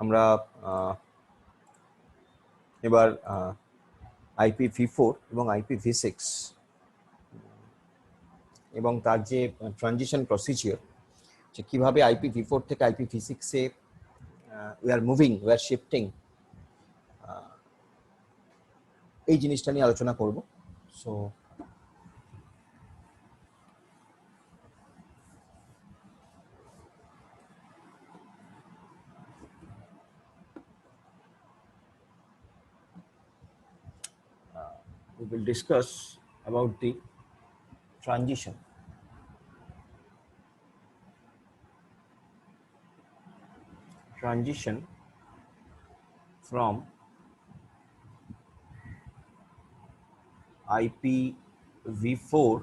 আমরা এবার IPv4 এবং IPv6 এবং তার যে ট্রানজিশন প্রসিজিওর, যে কিভাবে IPv4 থেকে IPv6 A we are moving, we are shifting, এই জিনিসটা নিয়ে আলোচনা করব। So we will discuss about the transition. Transition from IPv4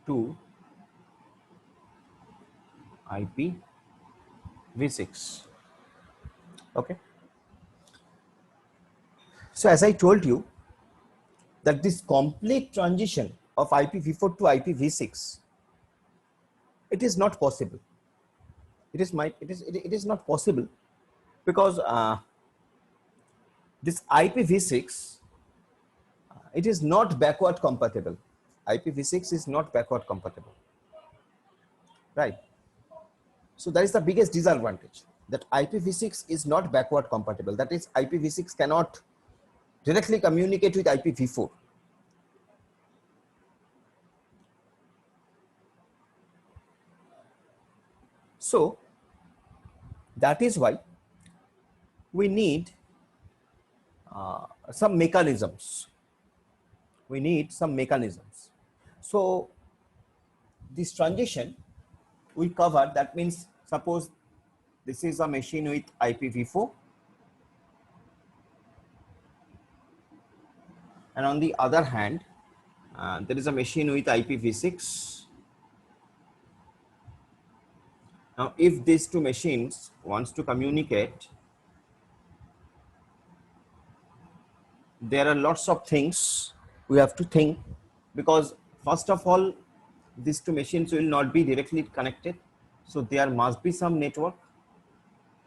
to IPv6. Okay. So as I told you that this complete transition of IPv4 to IPv6, it is not possible. It is not possible because this IPv6, it is not backward compatible. IPv6 is not backward compatible, right? So that is the biggest disadvantage, that IPv6 is not backward compatible. That is, IPv6 cannot directly communicate with IPv4. So that is why we need some mechanisms. We need some mechanisms. So this transition we cover, that means suppose this is a machine with IPv4, and on the other hand there is a machine with IPv6. Now if these two machines wants to communicate, there are lots of things we have to think, because first of all these two machines will not be directly connected, so there must be some network,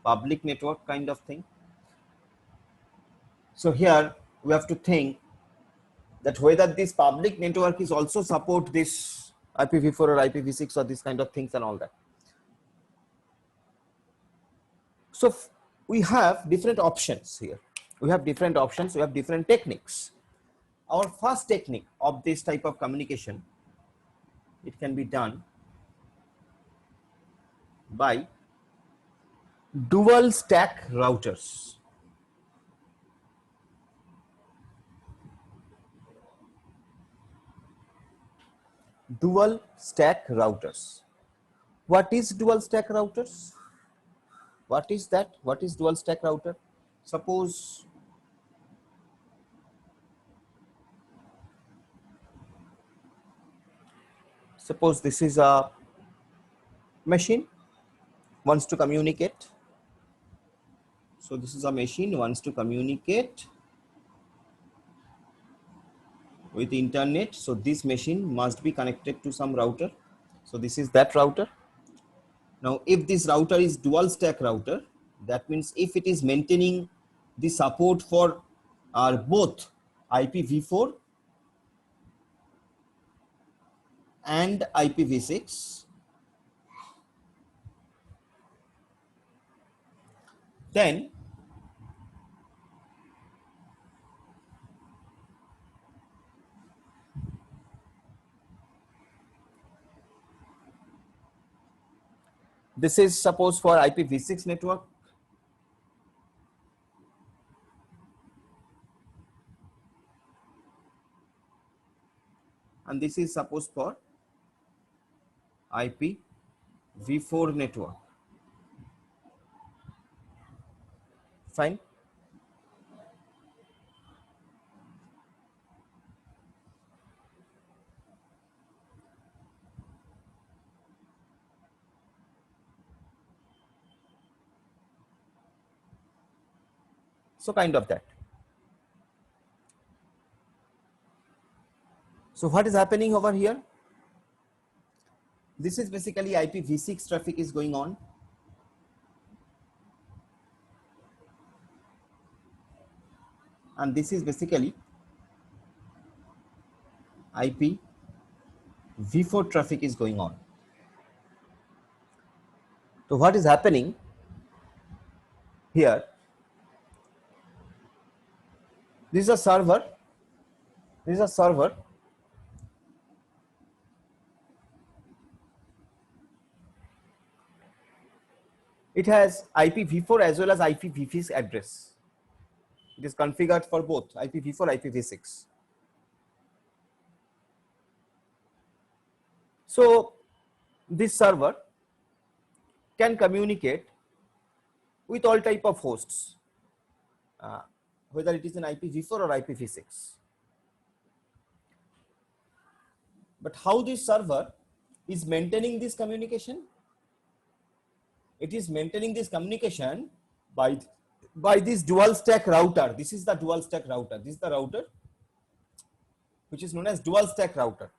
public network kind of thing. So here we have to think that whether this public network is also support this IPv4 or IPv6 or this kind of things and all that. So we have different options here. We have different options, we have different techniques. Our first technique of this type of communication, it can be done by dual stack routers. Dual stack routers. What is dual stack routers? What is that? What is dual stack router? Suppose this is a machine wants to communicate. So this is a machine wants to communicate with the internet. So this machine must be connected to some router. So this is that router. Now if this router is dual stack router, that means if it is maintaining the support for both IPv4 and IPv6, then this is suppose for IPv6 network, and this is suppose for IPv4 network. Fine. So kind of that. So what is happening over here? This is basically IPv6 traffic is going on. and this is basically IPv4 traffic is going on. So what is happening here? This is a server. This is a server. It has IPv4 as well as IPv6 address. It is configured for both IPv4, IPv6. So this server can communicate with all type of hosts, whether it is an IPv4 or IPv6. But how this server is maintaining this communication? It is maintaining this communication by this dual stack router. This is the dual stack router. This is the router which is known as dual stack router.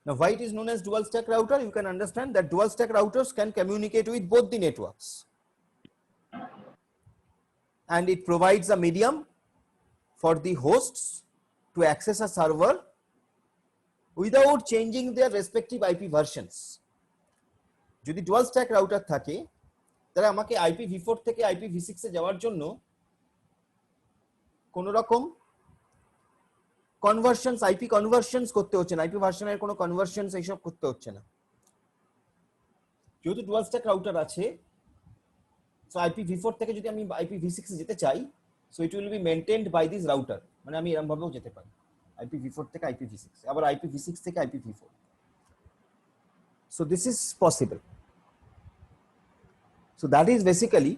Now, why it is known as dual stack router? You can understand that dual stack routers can communicate with both the networks, and it provides a medium for the hosts to access a server without changing their respective IP versions. যদি dual stack router থাকে তাহলে আমাকে IPv4 থেকে IPv6 এ যাওয়ার জন্য কোন রকম conversions IP conversions করতে হচ্ছে না, আইপি ভার্সনের কোনো কনভার্সনস এইসব করতে হচ্ছে না। যেহেতু ডুয়াল স্ট্যাক রাউটার আছে, সো IPv4 থেকে যদি আমি IPv6 এ যেতে চাই, so it will be maintained by this router. মানে আমি এরকম ভাবেও যেতে পারি IPv4 থেকে IPv6, আবার IPv6 থেকে IPv4। So this is possible. So that is basically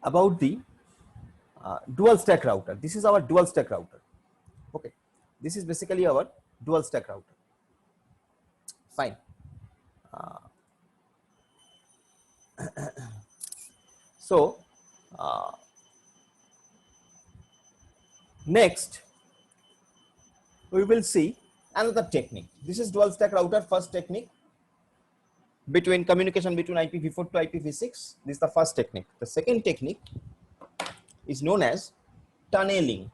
about the dual stack router. This is our dual stack router. Okay, this is basically our dual stack router. Fine. So next we will see another technique. This is dual stack router first technique between communication between IPv4 to IPv6. This is the first technique. The second technique is known as tunneling.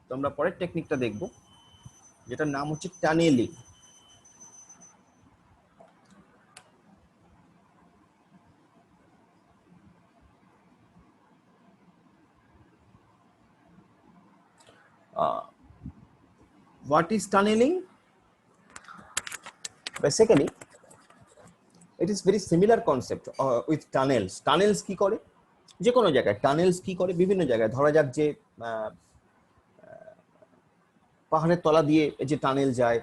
তো আমরা পরের টেকনিকটা দেখব, যেটার নাম হচ্ছে tunnelling. What is tunneling? Basically, it is very similar concept with tunnels. Tunnels কি করে? যে কোনো জায়গায় টানেলস কি করে, বিভিন্ন জায়গায় ধরা যাক যে পাহাড়ের তলা দিয়ে যে টানেল যায়,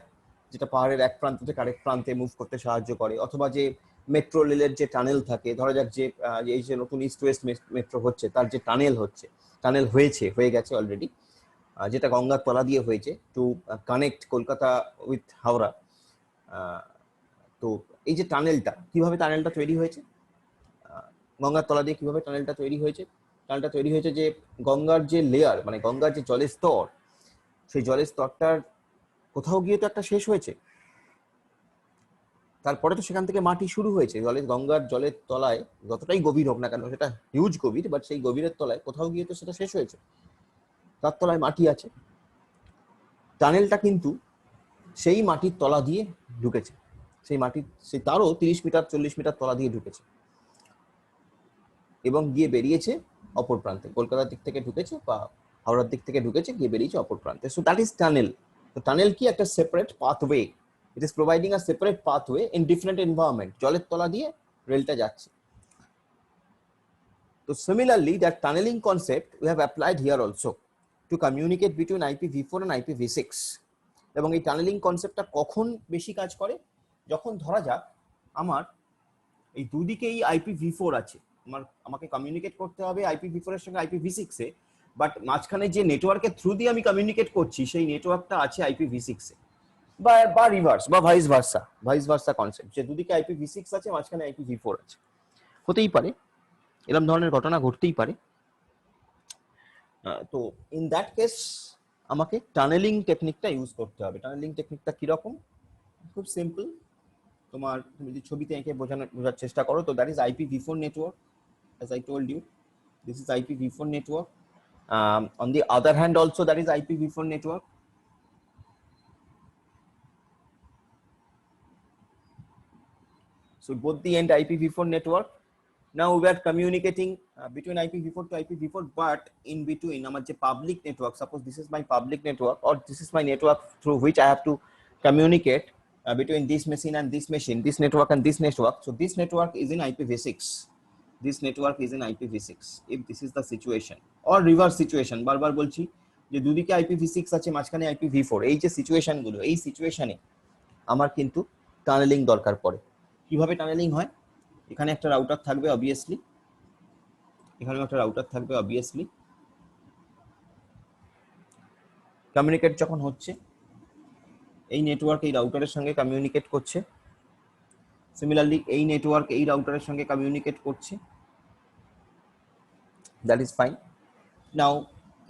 যেটা পাহাড়ের এক প্রান্ত থেকে আরেক প্রান্তে মুভ করতে সাহায্য করে, অথবা যে মেট্রো রেলের যে টানেল থাকে, ধরা যাক যে এই যে নতুন ইস্ট ওয়েস্ট মেট্রো হচ্ছে তার যে টানেল হচ্ছে, টানেল হয়ে গেছে অলরেডি, যেটা গঙ্গার তলা দিয়ে হয়েছে to connect Kolkata with Howrah. তো এই যে টানেলটা, কিভাবে টানেলটা তৈরি হয়েছে, গঙ্গার তলা দিয়ে কিভাবে টানেলটা তৈরি হয়েছে? টানেলটা তৈরি হয়েছে যে গঙ্গার যে লেয়ার, মানে গঙ্গার যে জলের স্তর, সেই জলের স্তরটার কোথাও গিয়ে তো একটা শেষ হয়েছে, তারপরে তো সেখান থেকে মাটি শুরু হয়েছে। গঙ্গার জলের তলায় যতটাই গভীর হোক না কেন, সেটা হিউজ গভীর, বাট সেই গভীরের তলায় কোথাও গিয়ে তো সেটা শেষ হয়েছে, তার তলায় মাটি আছে। টানেলটা কিন্তু সেই মাটির তলা দিয়ে ঢুকেছে, সেই মাটির সেই তারও 30 মিটার 40 মিটার তলা দিয়ে ঢুকেছে এবং গিয়ে বেরিয়েছে অপর প্রান্তে। কলকাতার দিক থেকে ঢুকেছে বা হাওড়ার দিক থেকে ঢুকেছে, গিয়ে বেরিয়েছে অপর প্রান্তে। So that is tunnel. তো টানেল কি? একটা separate pathway. It is providing a separate pathway in different environment. জলের তলা দিয়ে রেলটা যাচ্ছে। তো similarly that tunneling concept we have applied here also to communicate between IPv4 and IPv6। এবং এই টানেলিং কনসেপ্টটা কখন বেশি কাজ করে? যখন ধরা যাক আমার এই দুদিকেই IPv4 আছে, আমাকে কমিউনিকেট করতে হবে IPv4 এর সঙ্গে IPv6 এ, বাট মাঝখানে যে নেটওয়ার্কের থ্রু দিয়ে আমি কমিউনিকেট করছি সেই নেটওয়ার্কটা আছে IPv6 এ, বা রিভার্স বা ভাইস ভার্সা কনসেপ্ট, যে দুদিকে IPv6 আছে, মাঝখানে IPv4 আছে। হতেই পারে, এরকম ধরনের ঘটনা ঘটতেই পারে। তো ইন দ্যাট কেস আমাকে টানেলিং টেকনিকটা ইউজ করতে হবে। টানেলিং টেকনিকটা কিরকম? খুব সিম্পল। তোমার তুমি যদি ছবিতে এঁকে বোঝার চেষ্টা করো, তো that is IPv4 network, as I told you. This is IPv4 network. On the other hand also, that is IPv4 network. So both the end IPv4 network. Now we are communicating between IPv4 to IPv4, but in between আমার যে public network, suppose this is my public network, or this is my network through which I have to communicate between this machine and this machine, this network and this network. So this network is in IPv6. This network is in IPv6 if this is the situation, or reverse situation. বারবার বলছি যে দুদিকে IPv6 আছে, মাঝখানে IPv4, এই যে situation গুলো, এই সিচুয়েশনে আমার কিন্তু টানেলিং দরকার পড়ে। কিভাবে টানেলিং হয়? এখানে একটা রাউটার থাকবে অবভিয়াসলি, এখানে একটা রাউটার থাকবে অবভিয়াসলি। কমিউনিকেট যখন হচ্ছে, এই নেটওয়ার্ক এই রাউটারের সঙ্গে কমিউনিকেট করছে, সিমিলারলি এই নেটওয়ার্ক এই রাউটারের সঙ্গে কমিউনিকেট করছে, দ্যাট ইজ ফাইন। নাও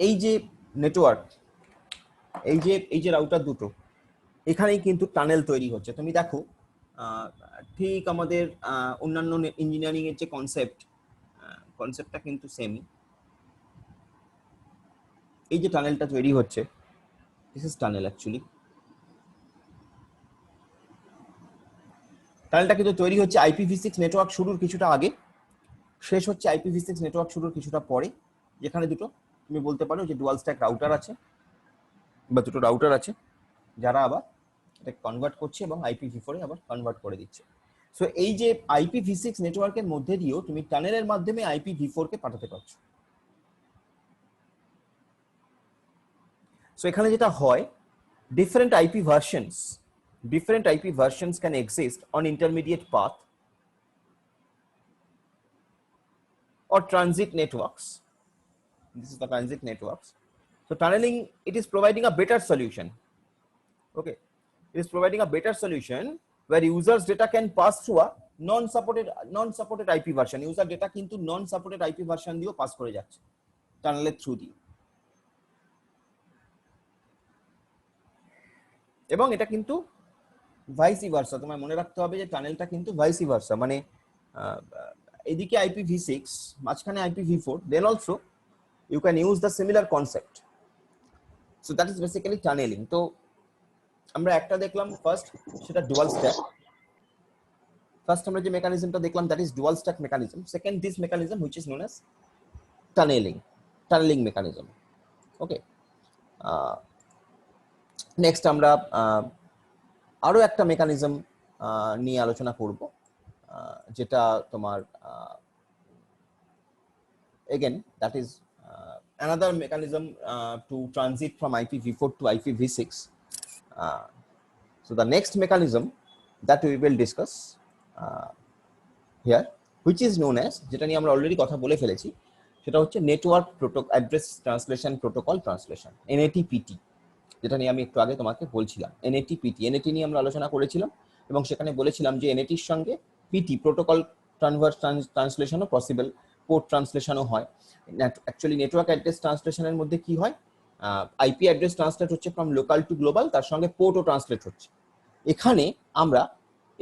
এই যে নেটওয়ার্ক, এই যে রাউটার দুটো, এখানেই কিন্তু টানেল তৈরি হচ্ছে। তুমি দেখো ঠিক আমাদের অন্যান্য ইঞ্জিনিয়ারিং এর যে কনসেপ্টটা কিন্তু সেমই। এই যে টানেলটা তৈরি হচ্ছে, দিস ইজ টানেল অ্যাকচুয়ালি। টানেলটা কিন্তু তৈরি হচ্ছে IPv6 নেটওয়ার্ক শুরুর কিছুটা আগে, শেষ হচ্ছে IPv6 নেটওয়ার্ক শুরুর কিছুটা পরে, যেখানে দুটো তুমি বলতে পারো যে ডুয়াল স্ট্যাক রাউটার আছে, বা দুটো রাউটার আছে যারা আবার এটা কনভার্ট করছে এবং IPv4 এ আবার কনভার্ট করে দিচ্ছে। সো এই যে IPv6 নেটওয়ার্কের মধ্যে দিয়েও তুমি টানেলের মাধ্যমে IPv4 কে পাঠাতে পারছো। সো এখানে যেটা হয়, different IP versions can exist on intermediate path or transit networks. This is the transit networks. So tunneling, it is providing a better solution. Okay, it is providing a better solution where users data can pass through a non-supported IP version. User data কিন্তু non-supported IP version দিয়েও pass করে যাচ্ছে টানেলের through দিয়ে, এবং এটা কিন্তু vice versa. তোমায় মনে রাখতে হবে যে টানেলটা কিন্তু ভাইসি ভার্সা, মানে এদিকে IPv6, মাঝখানে IPv4, then also you can use the similar concept. So that is basically tunneling. তো আমরা একটা দেখলাম ফার্স্ট, সেটা ডুয়াল স্ট্যাক। ফার্স্ট আমরা যে মেকানিজমটা দেখলাম, that is dual stack mechanism. Second, this mechanism which is known as tunneling mechanism. Okay, next আমরা আরো একটা মেকানিজম নিয়ে আলোচনা করব, যেটা তোমার again that is another mechanism to transit from IPv4 to IPv6. So the next mechanism that we will discuss here, which is known as, যেটা নিয়ে আমরা অলরেডি কথা বলে ফেলেছি, সেটা হচ্ছে network address translation protocol translation, NATPT, যেটা নিয়ে আমি একটু আগে তোমাকে বলছিলাম। NATPT নিয়ে আমরা আলোচনা করেছিলাম এবং সেখানে বলেছিলাম যে NATর সঙ্গে PT প্রোটোকল ট্রান্সলেশনও পসিবল, পোর্ট ট্রান্সলেশনও হয়। অ্যাকচুয়ালি নেটওয়ার্ক অ্যাড্রেস ট্রান্সলেশনের মধ্যে কি হয়, IP অ্যাড্রেস ট্রান্সলেট হচ্ছে ফ্রম লোকাল টু গ্লোবাল, তার সঙ্গে পোর্টও ট্রান্সলেট হচ্ছে। এখানে আমরা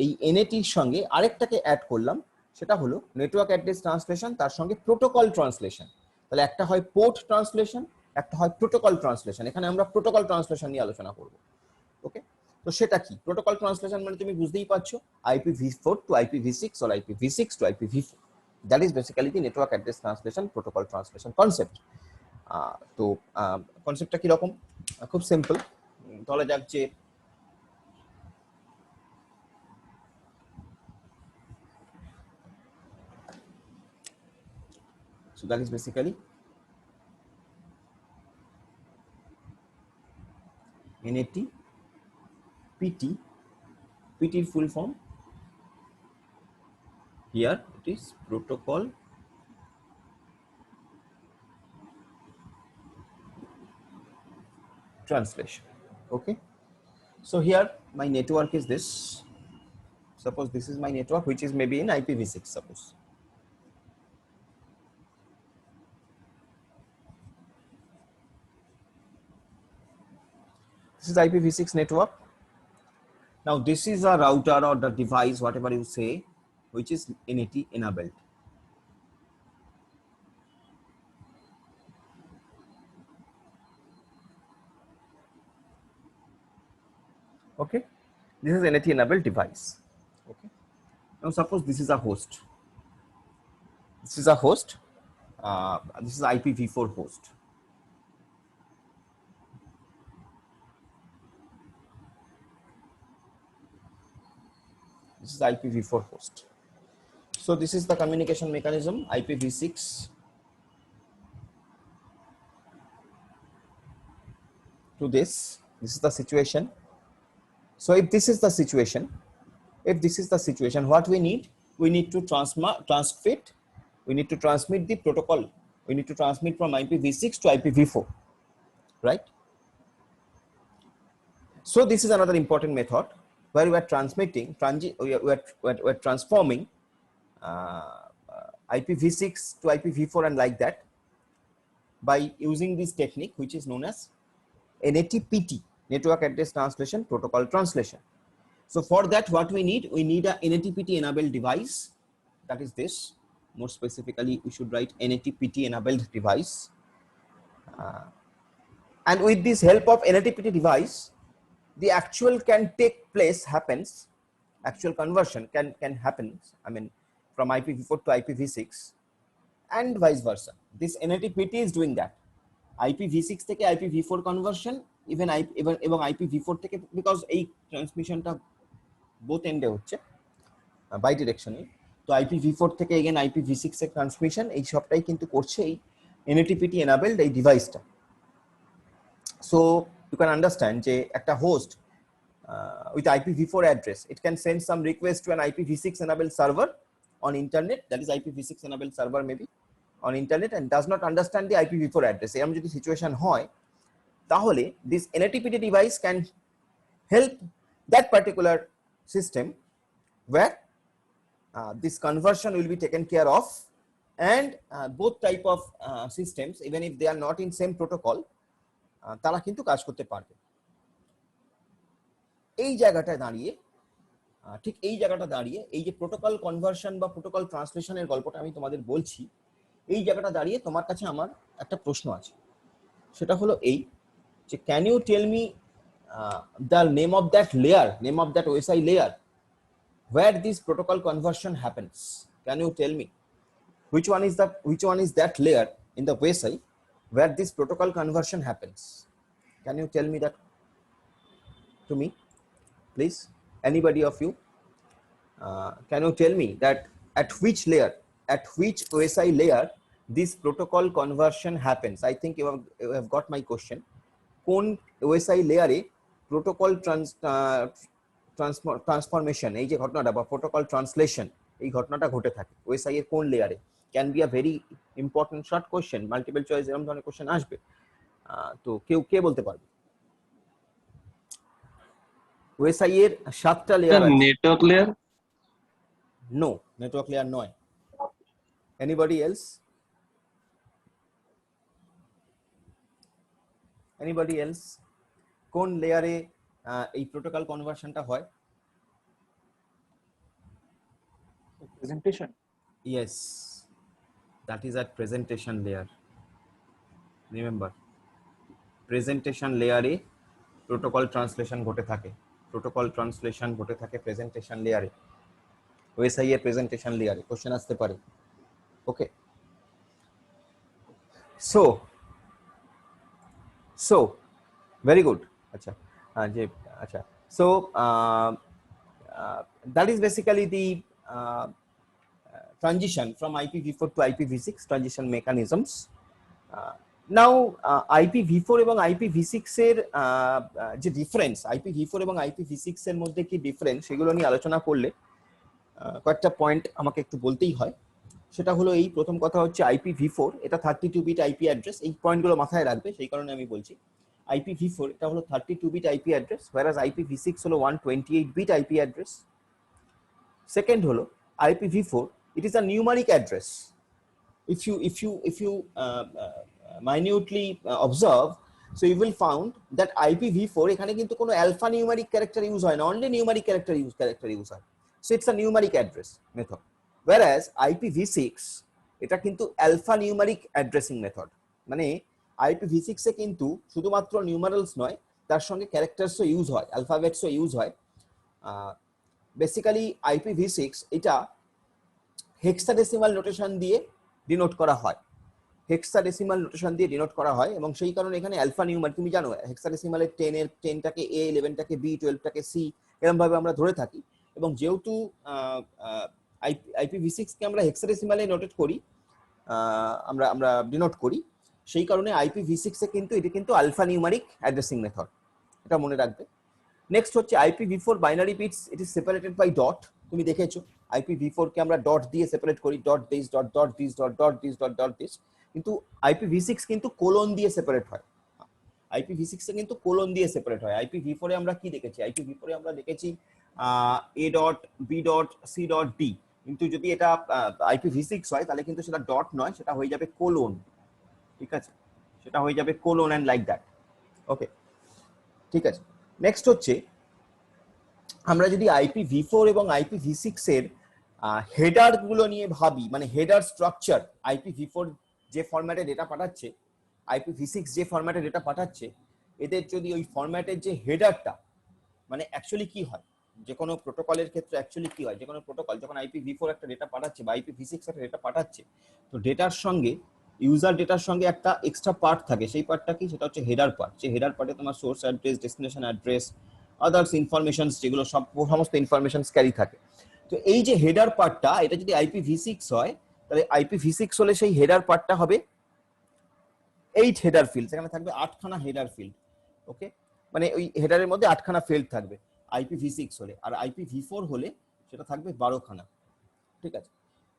এই NATর সঙ্গে আরেকটাকে অ্যাড করলাম, সেটা হলো নেটওয়ার্ক অ্যাড্রেস ট্রান্সলেশন, তার সঙ্গে প্রোটোকল ট্রান্সলেশন। তাহলে একটা হয় পোর্ট ট্রান্সলেশন, একটা হয় প্রোটোকল ট্রান্সলেশন। এখানে আমরা প্রোটোকল ট্রান্সলেশন নিয়ে আলোচনা করব। ওকে, তো সেটা কি প্রোটোকল ট্রান্সলেশন? মানে তুমি বুঝতেই পারছো, IPv4 to IPv6 or IPv6 to IPv4, that is basically the network address translation protocol translation concept. তো কনসেপ্টটা কি রকম? খুব সিম্পল। ধরা যাক যে so that is basically NATPT, PT full form here, it is protocol translation. Okay, so here my network is this. Suppose this is my network, which is maybe in IPv6. Suppose this is IPv6 network. Now this is a router or the device, whatever you say, which is NAT enabled. Okay, this is NAT enabled device. Okay, now suppose this is a host. This is a host. This is IPv4 host. This is IPv4 host. So this is the communication mechanism, IPv6 to this. This is the situation. So if this is the situation, what we need to transmit. We need to transmit the protocol. We need to transmit from IPv6 to IPv4, right? So this is another important method where we are transmitting, we are transforming IPv6 to IPv4 and like that by using this technique, which is known as NATPT, Network Address Translation Protocol Translation. So for that, what we need a NATPT enabled device. That is this. More specifically, we should write NATPT enabled device. And with this help of NATPT device, the actual can take place, happens, actual conversion can happen, I mean, from IPv4 to IPv6 and vice versa. This NATPT is doing that. IPv6 থেকে IPv4 conversion, even IPv4 থেকে, because এই transmissionটা both end হচ্ছে bi-directional, তো IPv4 থেকে again IPv6 এর transmission এই সবটাই কিন্তু করছে এই NATPT enabled এই ডিভাইসটা। So you can understand যে একটা host with IPv4 address, it can send some request to an IPv6 enabled server on internet, that is IPv6 enabled server maybe on internet, and does not understand the IPv4 address. এরকম যদি situation হয় তাহলে this NATPT device can help that particular system where this conversion will be taken care of, and both type of systems, even if they are not in same protocol, তারা কিন্তু কাজ করতে পারবে। এই জায়গাটা দাঁড়িয়ে ঠিক এই জায়গাটা দাঁড়িয়ে এই যে প্রোটোকল কনভার্সন বা প্রোটোকল ট্রান্সলেশনের গল্পটা আমি তোমাদের বলছি, এই জায়গাটা দাঁড়িয়ে তোমার কাছে আমার একটা প্রশ্ন আছে, সেটা হলো এই যে can you tell me the name of that layer, name of that OSI layer where this protocol conversion happens? Can you tell me which one is that layer in the OSI where this protocol conversion happens? Can you tell me that to me, please? Anybody of you, can you tell me that at which layer, at which OSI layer this protocol conversion happens? I think you have got my question. কোন OSI layer e protocol transformation, এই যে ঘটনাটা বা protocol translation, এই ঘটনাটা ঘটে থাকে OSI এর কোন লেয়ারে? Can be a very important short question, multiple choice এরকম ধরনের কোশ্চেন আসবে। তো কে বলতে পারবে? ওএসআই এর 7টা লেয়ার আছে। Network layer? No, network layer নয়। Anybody else? Anybody else? কোন লেয়ারে এই প্রোটোকল কনভার্সনটা হয়? Presentation? Yes, that is at presentation layer. Remember, presentation layer e protocol translation ঘটে থাকে, protocol translation ঘটে থাকে presentation layer e, OSI এর presentation layer e। কোশ্চেন আসতে পারে। ওকে, so very good। আচ্ছা, যে আচ্ছা, so that is basically the transition from IPv4 to IPv6 transition mechanisms. Now IPv4 এবং IPv6 এর যে ডিফারেন্স, IPv4 এবং IPv6 এর মধ্যে কি ডিফারেন্স, সেগুলো নিয়ে আলোচনা করলে কয়েকটা পয়েন্ট আমাকে একটু বলতেই হয়। সেটা হলো এই প্রথম কথা হচ্ছে IPv4 এটা 32 বিট আইপি অ্যাড্রেস, এই পয়েন্টগুলো মাথায় রাখবে, সেই কারণে আমি বলছি IPv4 এটা হলো 32 bit IP address, whereas IPv6 হলো 128 বিট আইপি অ্যাড্রেস। সেকেন্ড হলো IPv4 it is a numeric address. If you minutely observe, So you will found that IPv4 এখানে কিন্তু কোনো alpha numeric character use হয় না, only numeric character use হয়. So it's a numeric address method. Whereas IPv6 এটা কিন্তু alpha numeric addressing method. মানে IPv6 এ কিন্তু শুধুমাত্র numerals নয়, তার সঙ্গে ক্যারেক্টারসও ইউজ হয়, অ্যালফাবেটসও ইউজ হয়। বেসিক্যালি IPv6 এটা হেক্সাডেসিমাল নোটেশন দিয়ে ডিনোট করা হয়, হেক্সাডেসিমাল নোটেশন দিয়ে ডিনোট করা হয়, এবং সেই কারণে এখানে অ্যালফা নিউমার, তুমি জানো হেক্সাডেসিমালে 10টাকে A, 11টাকে B, 12টাকে C এরকম ভাবে আমরা ধরে থাকি। এবং যেহেতু IPv6 কে আমরা হেক্সাডেসিমালে নোটেট করি, আমরা আমরা ডিনোট করি, সেই কারণে IPv6 এ কিন্তু এটা কিন্তু আলফা নিউমারিক অ্যাড্রেসিং মেথড, এটা মনে রাখবে। নেক্সট হচ্ছে IPv4 binary bits, it is separated by dot. তুমি দেখেছো IPv4 কে আমরা ডট দিয়ে সেপারেট করি, dot this dot dot this dot dot this dot dot this, কিন্তু IPv6 কিন্তু কোলন দিয়ে সেপারেট হয়। IPv6 এ কিন্তু কোলন দিয়ে সেপারেট হয়। IPv4 এ আমরা কি দেখেছি? IPv4 এ আমরা দেখেছি A dot B dot C dot D, কিন্তু যদি এটা IPv6 হয় তাহলে কিন্তু সেটা ডট নয়, সেটা হয়ে যাবে কোলন, ঠিক আছে, সেটা হয়ে যাবে কোলন এন্ড লাইক দ্যাট। ওকে, ঠিক আছে। নেক্সট হচ্ছে আমরা যদি IPv4 এবং IPv6 এর হেডার গুলো নিয়ে ভাবি, মানে হেডার স্ট্রাকচার, IPv4 যে ফরম্যাটে ডেটা পাঠাচ্ছে, IPv6 যে ফরম্যাটে ডেটা পাঠাচ্ছে, এদের যদি ওই ফরম্যাটের যে হেডারটা, মানে অ্যাকচুয়ালি কি হয় যে কোনো প্রোটোকলের ক্ষেত্রে, অ্যাকচুয়ালি কি হয় যে কোনো প্রোটোকল যখন IPv4 একটা ডেটা পাঠাচ্ছে বা IPv6 একটা ডেটা পাঠাচ্ছে, তো ডেটার সঙ্গে, ইউজার ডেটার সঙ্গে একটা এক্সট্রা পার্ট থাকে, সেই পার্টটা কি? সেটা হচ্ছে হেডার পার্ট। যে হেডার পার্টে তোমার source address, destination address, others informations, যেগুলো সমস্ত ইনফরমেশনস ক্যারি থাকে। তো এই যে হেডার পার্টটা, এটা যদি IPv6 হয়, তাহলে IPv6 হলে সেই হেডার পার্টটা হবে 8 হেডার ফিল্ড, সেখানে থাকবে 8খানা হেডার ফিল্ড। ওকে, মানে ওই হেডারের মধ্যে 8খানা ফিল্ড থাকবে IPv6 হলে, আর IPv4 হলে সেটা থাকবে 12খানা, ঠিক আছে।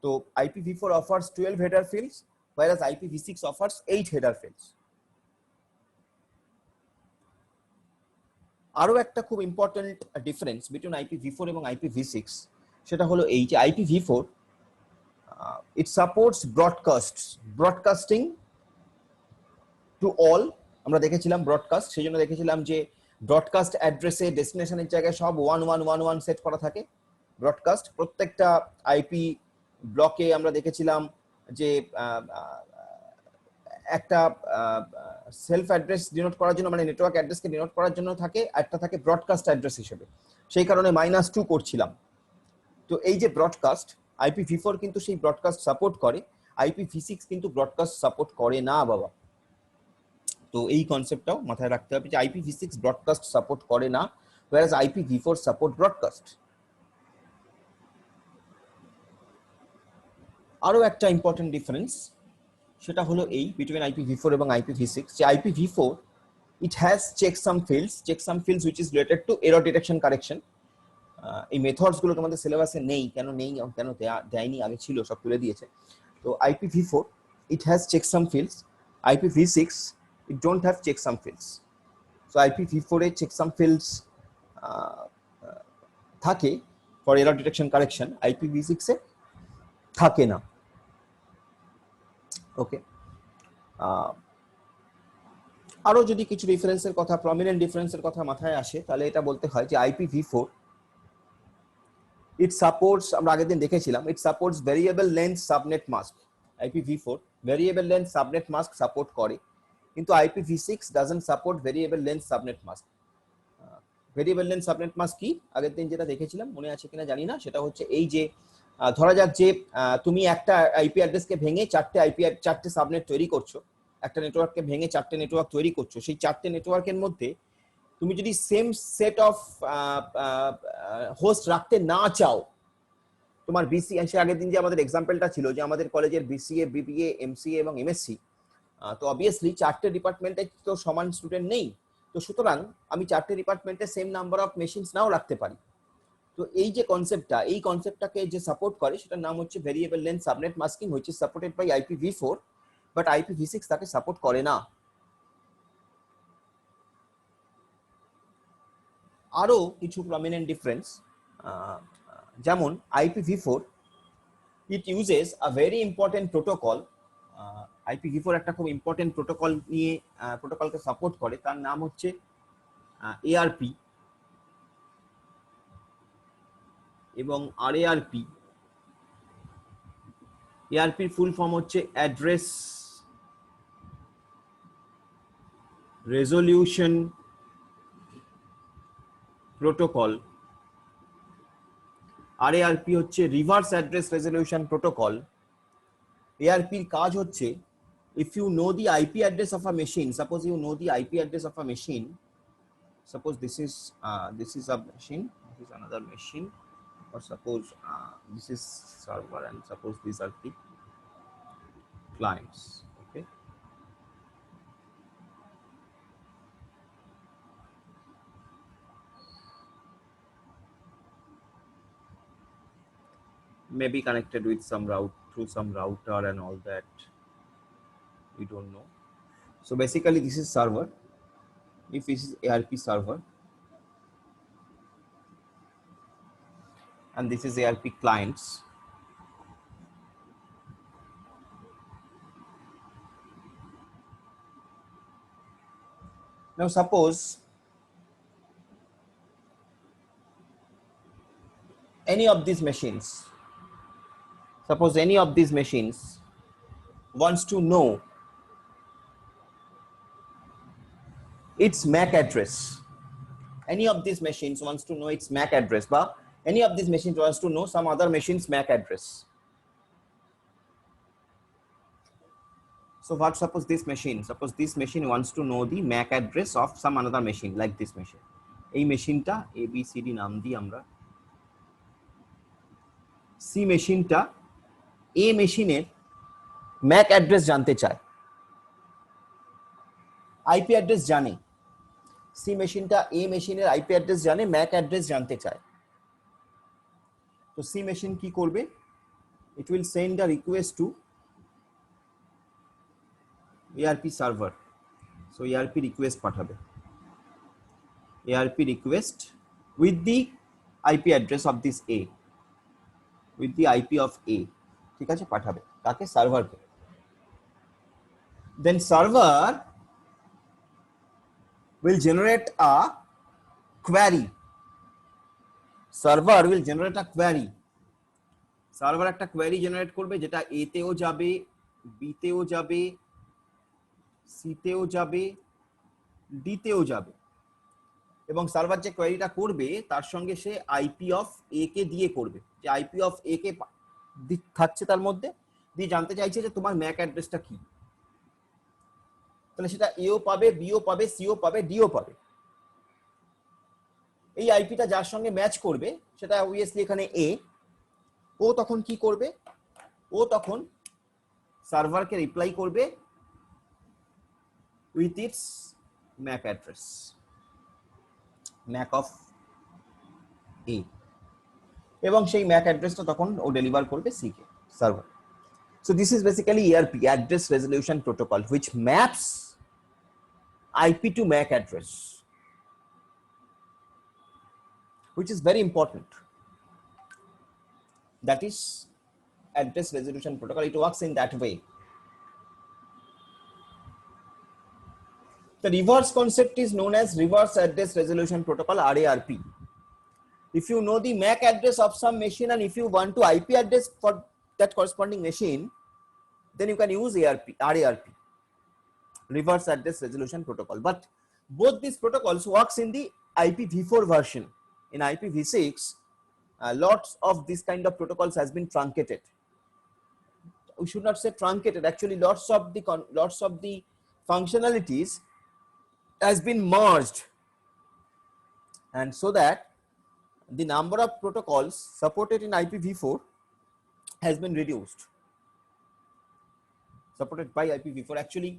তো IPv4 offers 12 header fields, whereas IPv6 offers 8 header fields. আরো একটা খুব ইম্পর্টেন্ট ডিফারেন্স বিটুইন IPv4 এবং IPv6, সেটা হলো এই যে IPv4 it supports broadcasting to all. আমরা দেখেছিলাম ব্রডকাস্ট, সেই জন্য দেখেছিলাম যে ব্রডকাস্ট অ্যাড্রেসে ডেস্টিনেশনের জায়গায় সব 1111 সেট করা থাকে। ব্রডকাস্ট প্রত্যেকটা আইপি ব্লকে আমরা দেখেছিলাম যে একটা সেলফ অ্যাড্রেস ডিনোট করার জন্য, মানে নেটওয়ার্ক অ্যাড্রেসকে ডিনোট করার জন্য থাকে, একটা থাকে ব্রডকাস্ট অ্যাড্রেস হিসেবে, সেই কারণে -2 করছিলাম। তো এই যে ব্রডকাস্ট, IPv4 কিন্তু সেই ব্রডকাস্ট সাপোর্ট করে, IPv6 কিন্তু ব্রডকাস্ট সাপোর্ট করে না বাবা। তো এই কনসেপ্টটাও মাথায় রাখতে হবে যে IPv6 ব্রডকাস্ট সাপোর্ট করে না, whereas IPv4 সাপোর্ট ব্রডকাস্ট। আরো একটা ইম্পর্টেন্ট ডিফারেন্স, সেটা হলো এই বিটুইন IPv4 এবং IPv6, যে IPv4 it has checksum fields which is related to error detection correction. এই মেথডস গুলো তোমাদের সিলেবাসে নেই, কেন নেই, কেন দেয়নি, আগে ছিল, সব তুলে দিয়েছে। তো IPv4 it has checksum fields, IPv6 it don't have checksum fields. So IPv4 A checksum fields থাকে for error detection correction, IPv6 এ থাকে না। ওকে, আরো যদি কিছু ডিফারেন্সের কথা, প্রমিনেন্ট ডিফারেন্সের কথা মাথায় আসে, তাহলে এটা বলতে হয় যে IPv4 it supports, আমরা আগের দিন দেখেছিলাম, it supports variable length subnet mask. IPv4 variable length subnet mask support করে, কিন্তু IPv6 doesn't support variable length subnet mask. Variable length subnet mask কি? আগের দিন যেটা দেখেছিলাম, মনে আছে কিনা জানি না, সেটা হচ্ছে এই যে ধরা যাক যে তুমি একটা আইপি অ্যাড্রেসকে ভেঙে চারটে সাবনেট তৈরি করছো, একটা নেটওয়ার্ককে ভেঙে 4টে নেটওয়ার্ক তৈরি করছো, সেই 4টে নেটওয়ার্কের মধ্যে তুমি যদি সেম সেট অফ হোস্ট রাখতে না চাও, তোমার বিসি, আগের দিন যে আমাদের এক্সাম্পলটা ছিল যে আমাদের কলেজের বিসিএ, বিবিএ, এমসিএ এবং এমএসসি, তো অবভিয়াসলি 4টে ডিপার্টমেন্টে তো সমান স্টুডেন্ট নেই, তো সুতরাং আমি 4টে ডিপার্টমেন্টে সেম নাম্বার অফ মেশিনস নাও রাখতে পারি। তো এই যে কনসেপ্টটা, এই কনসেপ্টটাকে যে সাপোর্ট করে সেটার নাম হচ্ছে variable length subnet masking, which is supported by IPv4, but IPv6 তাকে সাপোর্ট করে না। আরো কিছু প্রমিনেন্ট ডিফারেন্স, যেমন IPv4 it uses a very important protocol, IPv4 একটা খুব ইম্পর্টেন্ট প্রোটোকল নিয়ে প্রোটোকলকে সাপোর্ট করে, তার নাম হচ্ছে ARP এবং RARP। ARP এর ফুল ফর্ম হচ্ছে অ্যাড্রেস রেজলিউশন প্রোটোকল। RARP হচ্ছে reverse address resolution protocol. ARP এর কাজ হচ্ছে, if you know the IP address of a machine, suppose you know the IP address of a machine, suppose this is a machine, this is another machine, or suppose this is server and suppose these are the clients. Okay, maybe connected with some route through some router and all that, we don't know. So basically this is server. If this is ARP server and this is ARP clients, now suppose any of these machines, wants to know its MAC address. Any of these machines wants to know its MAC address, but any of these machines wants to know some other machine's MAC address. So what, suppose this machine wants to know the MAC address of some another machine, like this machine. এই মেশিনটা ABCD নাম দিই আমরা। C মেশিনটা এ মেশিনের Mac address জানতে চায়। IP address জানে, সি মেশিনটা এ মেশিনের আইপি অ্যাড্রেস জানে, ম্যাক অ্যাড্রেস জানতে চায়। তো সি মেশিন কি করবে? It will send a request to ARP server. So ARP request পাঠাবে, ARP request with the IP address of this A, with the IP of A, ঠিক আছে, পাঠাবে কাকে? সার্ভারকে। then server will generate a query, server একটা query generate করবে, যেটা এ তেও যাবে, বি তেও যাবে, সি তেও যাবে, ডি তেও যাবে, এবং সার্ভার যে কোয়েরিটা করবে তার সঙ্গে সে আইপি অফ এ কে দিয়ে করবে, যে আইপি অফ এ কে থাকছে তার মধ্যে দিয়ে জানতে চাইছে যে তোমার ম্যাক অ্যাড্রেসটা কি। তাহলে সেটা এও পাবে, বিও পাবে, সিও পাবে, ডিও পাবে। এই আইপিটা যার সঙ্গে ম্যাচ করবে সেটা অবভিয়াসলি এখানে এ। ও তখন কি করবে? ও তখন সার্ভারকে রিপ্লাই করবে with its MAC address, MAC of A, এবং সেই ম্যাক অ্যাড্রেসটা তখন ও ডেলিভার করবে সি কে, server. So this is basically ARP, address resolution protocol, which maps IP to MAC address, which is very important. That is address resolution protocol. It works in that way. The reverse concept is known as reverse address resolution protocol, RARP. If you know the MAC address of some machine and if you want to IP address for that corresponding machine, then you can use RARP, reverse address resolution protocol. But both these protocols works in the IPv4 version. In IPv6, lots of this kind of protocols has been truncated. We should not say truncated, actually lots of the functionalities has been merged, and so that the number of protocols supported in IPv4 has been reduced, supported by IPv4. Actually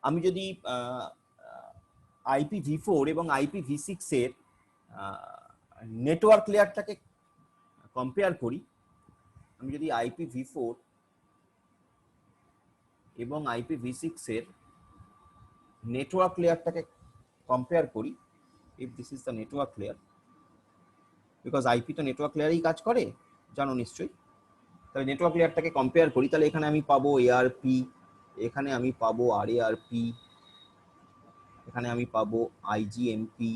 আমি যদি IPv4 এবং IPv6 এর network লেয়ারটাকে compare করি, আমি যদি IPv4 এবং IPv6 এর network লেয়ারটাকে compare করি, if this is the network layer, because IP তো নেটওয়ার্ক লেয়ারেই কাজ করে, জানো নিশ্চয়ই। তাহলে নেটওয়ার্ক লেয়ারটাকে কম্পেয়ার করি, তাহলে এখানে আমি পাবো এআরপি, এখানে আমি পাবো আরএআরপি, এখানে আমি পাবো আইজিএমপি,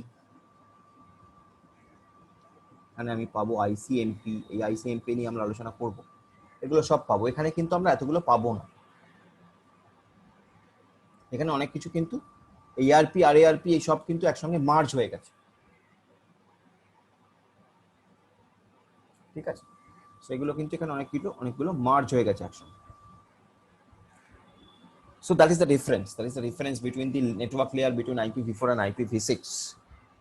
এখানে আমি পাবো আইসিএমপি। এই আইসিএমপি নিয়ে আমরা আলোচনা করব, এগুলো সব পাবো। এখানে কিন্তু আমরা এতগুলো পাবো না, এখানে অনেক কিছু কিন্তু এআরপি আরএআরপি এই সব কিন্তু একসঙ্গে মার্জ হয়ে গেছে, ঠিক আছে। সেগুলো কিন্তু এখানে অনেকগুলো মার্জ হয়ে গেছে একসঙ্গে। So that is the difference. That is the difference between the network layer between IPv4 and IPv6.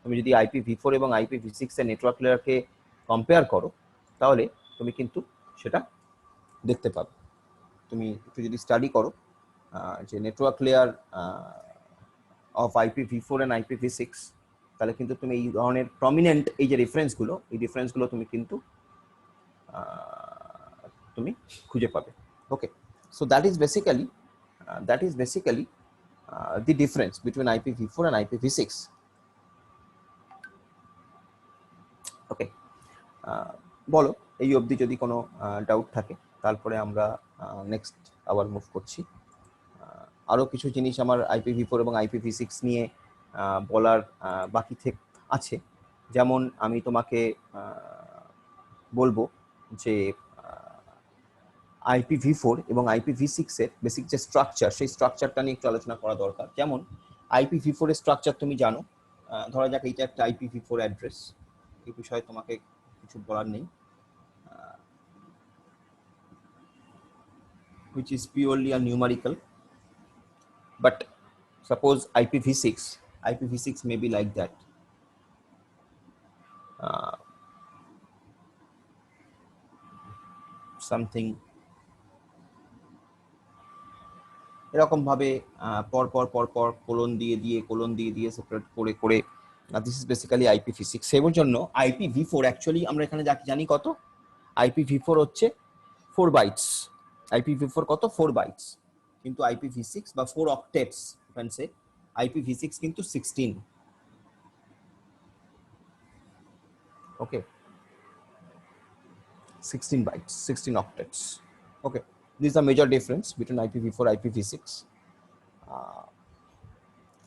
তুমি যদি IPv4 এবং IPv6 এর নেটওয়ার্ক লেয়ারকে কম্পেয়ার করো, তাহলে তুমি কিন্তু সেটা দেখতে পাবে। তুমি একটু যদি স্টাডি করো যে network layer of IPv4 and IPv6, তাহলে কিন্তু তুমি এই ধরনের প্রমিনেন্ট এই যে ডিফারেন্সগুলো, এই ডিফারেন্সগুলো তুমি কিন্তু তুমি খুঁজে পাবে। Okay, so that is basically the difference between IPv4 and IPv6. Okay, বলো এই অবধি যদি কোনো ডাউট থাকে, তারপরে আমরা নেক্সট আবার মুভ করছি। আরও কিছু জিনিস আমার IPv4 এবং IPv6 নিয়ে বলার বাকি আছে। যেমন আমি তোমাকে বলবো যে IPv4 এবং IPv6 এর বেসিক যে স্ট্রাকচার, সেই স্ট্রাকচারটা নিয়ে একটু আলোচনা করা দরকার। যেমন IPv4 এর স্ট্রাকচার তুমি জানো, ধরা যাক এইটা একটা IPv4 অ্যাড্রেস, এই বিষয়ে তোমাকে কিছু বলার নেই, which is purely a numerical. But suppose IPv6 may be like that. Something এরকম ভাবে পর কোলন দিয়ে সেপারেট করে দিস ইজ বেসিক্যালি IPv6। সেটার জন্য IPv4 অ্যাকচুয়ালি আমরা এখানে জানি কত, IPv4 হচ্ছে 4 বাইটস। IPv4 কত, 4 বাইটস, কিন্তু IPv6 বা 4 অক্টেটস ইউ ক্যান সে, IPv6 কিন্তু 16। ওকে, 16 bytes, 16 octets. Okay, this is the major difference between IPv4 IPv6.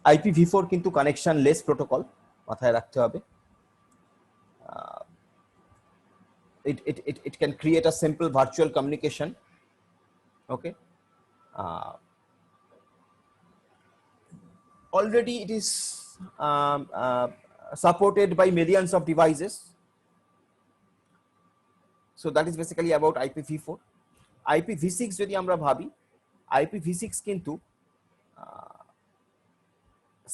IPv4 কিন্তু কানেকশন লেস প্রোটোকল, মাথায় রাখতে হবে। It can create a simple virtual communication. Okay, already it is supported by millions of devices. So that is basically about IPv4. IPv6 যদি আমরা ভাবি, IPv6 কিন্তু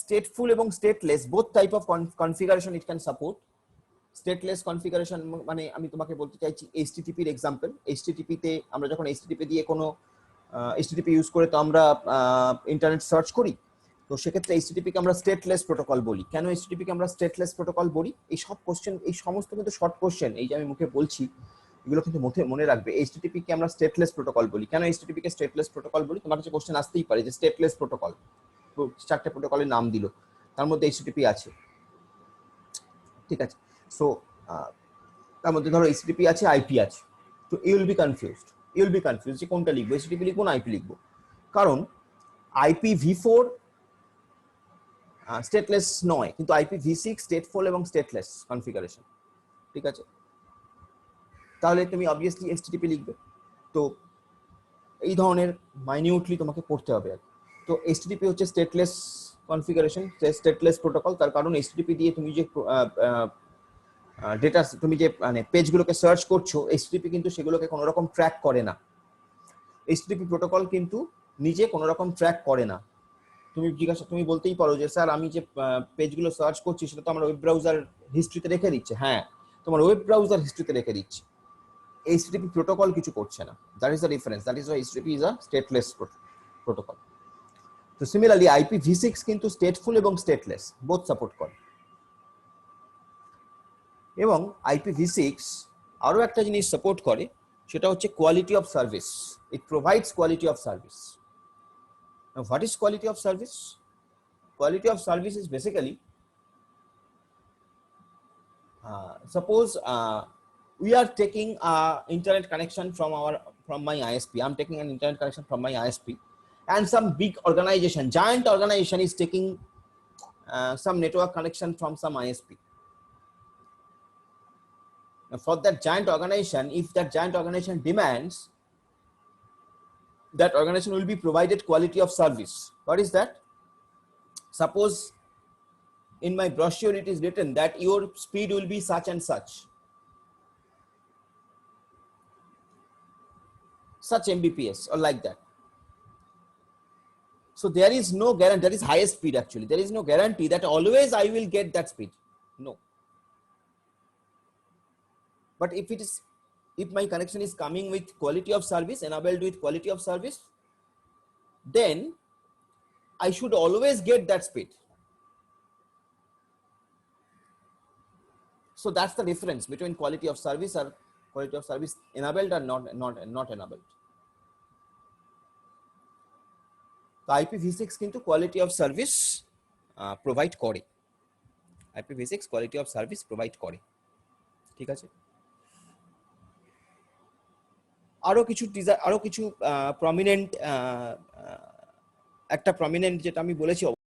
stateful এবং stateless both type of configuration it can support. Stateless configuration মানে আমি তোমাকে বলতে চাইছি HTTP এর এক্সাম্পল। HTTP তে আমরা যখন HTTP দিয়ে কোনো HTTP ইউজ করে তো আমরা ইন্টারনেট সার্চ করি, তো সেক্ষেত্রে HTTP কে আমরা স্টেটলেস প্রোটোকল বলি। কেন HTTP কে আমরা স্টেটলেস প্রোটোকল বলি? এই সব কোশ্চেন, এই সমস্ত কিন্তু শর্ট কোশ্চেন, এই যে আমি মুখে বলছি এগুলো কিন্তু মনে রাখবে। HTTP কে আমরা স্টেটলেস প্রোটোকল বলি। কেন HTTP কে স্টেটলেস প্রোটোকল বলি? তোমার কাছে কোশ্চেন আসতেই পারে যে স্টেটলেস প্রোটোকল, 4টে প্রোটোকলের নাম দিল, তার মধ্যে HTTP আছে, ঠিক আছে। সো তার মধ্যে ধরো HTTP আছে, IP আছে, তো ইউ উইল বি কনফিউজড যে কোনটা লিখবো, HTTP লিখবো না IP লিখবো। কারণ IPv4 স্টেটলেস নয়, কিন্তু IPv6 স্টেটফুল এবং স্টেটলেস কনফিগারেশন, ঠিক আছে। তাহলে তুমি অবভিয়াসলি HTTP লিখবে। তো এই ধরনের মাইনিউটলি তোমাকে পড়তে হবে। তো HTTP হচ্ছে স্টেটলেস কনফিগারেশন, স্টেটলেস প্রোটোকল। তার কারণ HTTP দিয়ে তুমি যে ডেটা, তুমি যে মানে পেজগুলোকে সার্চ করছো, HTTP কিন্তু সেগুলোকে কোনো রকম ট্র্যাক করে না। HTTP প্রোটোকল কিন্তু নিজে কোনো রকম ট্র্যাক করে না। তুমি বলতেই পারো যে স্যার আমি যে পেজগুলো সার্চ করছি সেটা তো আমার ওয়েব ব্রাউজার হিস্ট্রিতে রেখে দিচ্ছে। হ্যাঁ, তোমার ওয়েব ব্রাউজার হিস্ট্রিতে রেখে দিচ্ছে, HTTP প্রোটোকল কিছু করছে না। That is the difference, that is Y HTTP is a stateless protocol. তো সিমিলারলি IPv6 কিন্তু স্টেটফুল এবং স্টেটলেস বোথ সাপোর্ট করে। এবং IPv6 আরো একটা জিনিস সাপোর্ট করে, সেটা হচ্ছে quality of service. It provides quality of service. Now, what is quality of service? Quality of service is basically, suppose we are taking internet connection from our from my ISP. I'm taking an internet connection from my ISP, and some big organization, giant organization is taking some network connection from some ISP. Now, for that giant organization, if that giant organization demands, that organization will be provided quality of service. What is that? Suppose in my brochure it is written that your speed will be such and such Mbps or like that. So there is no guarantee, that is highest speed actually. There is no guarantee that always I will get that speed. No. But if my connection is coming with quality of service, enabled with quality of service, then I should always get that speed. So that's the difference between quality of service or quality of service enabled or not enabled. তো IPv6 কিন্তু quality of service provide করে। IPv6 quality of service provide করে, ঠিক আছে। আরো কিছু prominent, একটা prominent যেটা আমি বলেছি